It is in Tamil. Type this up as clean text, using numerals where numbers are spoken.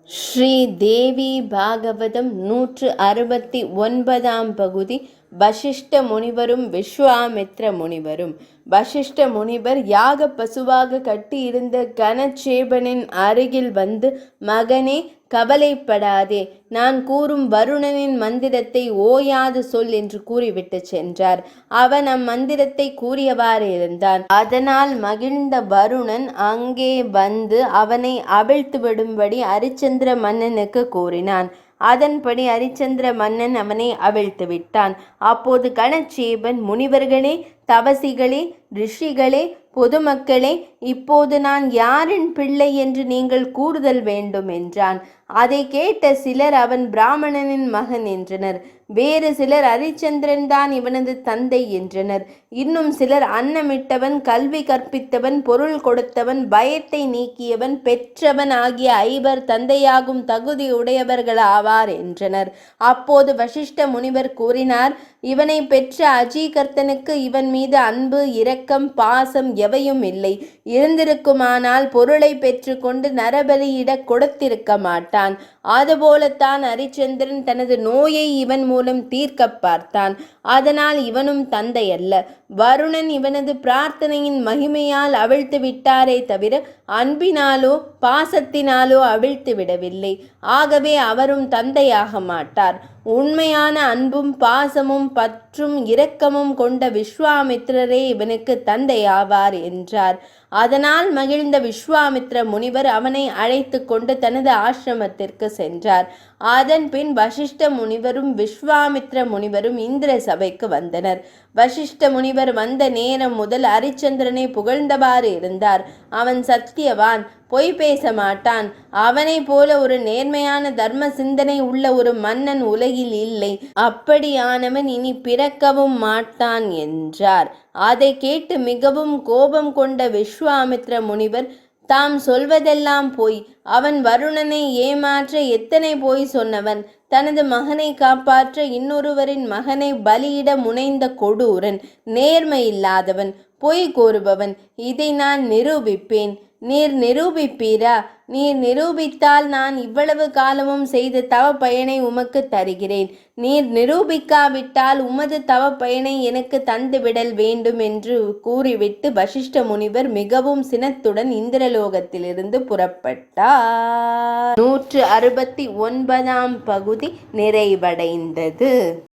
ஸ்ரீ தேவி பாகவதம் 169 பகுதி. வசிஷ்ட முனிவரும் விஸ்வாமித்ர முனிவரும். வசிஷ்ட முனிவர் யாக பசுவாக கட்டியிருந்த கனச்சேபனின் அருகில் வந்து, மகனே, கவலைப்படாதே, நான் கூறும் வருணனின் மந்திரத்தை ஓயாது சொல் என்று கூறிவிட்டு சென்றார். அவன் அம்மந்திரத்தை கூறியவாறு இருந்தான். அதனால் மகிழ்ந்த வருணன் அங்கே வந்து அவனை அவிழ்த்து விடும்படி அரிச்சந்திர மன்னனுக்கு கூறினான். அதன்படி அரிச்சந்திர மன்னன் அவனை அவிழ்த்து விட்டான். அப்போது கனச்சேபன், முனிவர்களே, தவசிகளே, ரிஷிகளே, பொதுமக்களே, இப்போது நான் யாரின் பிள்ளை என்று நீங்கள் கூறுதல் வேண்டும் என்றான். அதை கேட்ட சிலர் அவன் பிராமணனின் மகன் என்றனர். வேறு சிலர் அரிச்சந்திரன் தான் இவனது தந்தை என்றனர். இன்னும் சிலர் அன்னமிட்டவன், கல்வி கற்பித்தவன், பொருள் கொடுத்தவன், பயத்தை நீக்கியவன், பெற்றவன் ஆகிய 5 தந்தையாகும் தகுதி உடையவர்கள் ஆவார் என்றனர். அப்போது வசிஷ்ட முனிவர் கூறினார், இவனை பெற்ற அஜீகர்த்தனுக்கு இவன் மீது அன்பு, இரக்கம், பாசம் எவையும் இல்லை. இருந்திருக்குமானால் பொருளை பெற்று கொண்டு நரபலியிட கொடுத்திருக்க மாட்டான். அதுபோலத்தான் அரிச்சந்திரன் தனது நோயை இவன் மூலம் தீர்க்க பார்த்தான். அதனால் இவனும் தந்தை அல்ல. வருணன் இவனது பிரார்த்தனையின் மகிமையால் அவிழ்த்து விட்டாரே தவிர அன்பினாலோ பாசத்தினாலோ அவிழ்த்து விடவில்லை. ஆகவே அவரும் தந்தையாக மாட்டார். உண்மையான அன்பும் பாசமும் பற்றும் இரக்கமும் கொண்ட விஸ்வாமித்திரரே இவனுக்கு தந்தையாவார் என்றார். அதனால் மகிழ்ந்த விஸ்வாமித்ர முனிவர் அவனை அழைத்து கொண்டு தனது ஆசிரமத்திற்கு சென்றார். அதன் பின் வசிஷ்ட முனிவரும் விஸ்வாமித்ர முனிவரும் இந்திர சபைக்கு வந்தனர். வசிஷ்ட முனிவர் வந்த நேரம் முதல் அரிச்சந்திரனை புகழ்ந்தவாறு இருந்தார். அவன் சத்தியவான், பொய் பேச மாட்டான். அவனை போல ஒரு நேர்மையான தர்ம சிந்தனை உள்ள ஒரு மன்னன் உலகில் இல்லை. அப்படியானவன் இனி பிறக்கவும் மாட்டான் என்றார். அதை கேட்டு மிகவும் கோபம் கொண்ட விஸ்வாமித்ர முனிவர், தாம் சொல்வதெல்லாம் பொய். அவன் வருணனை ஏமாற்ற எத்தனை பொய் சொன்னவன். தனது மகனை காப்பாற்ற இன்னொருவரின் மகனை பலியிட முனைந்த கொடூரன், நேர்மையில்லாதவன், பொய் கூறுபவன். இதை நான் நிரூபிப்பேன். நீர் நிரூபிப்பீரா? நீர் நிரூபித்தால் நான் இவ்வளவு காலமும் செய்த தவ பயனை உமக்கு தருகிறேன். நீர் நிரூபிக்காவிட்டால் உமது தவ பயனை எனக்கு தந்துவிடல் வேண்டும் என்று கூறிவிட்டு வசிஷ்ட முனிவர் மிகவும் சினத்துடன் இந்திரலோகத்திலிருந்து புறப்பட்டார். 169 பகுதி நிறைவடைந்தது.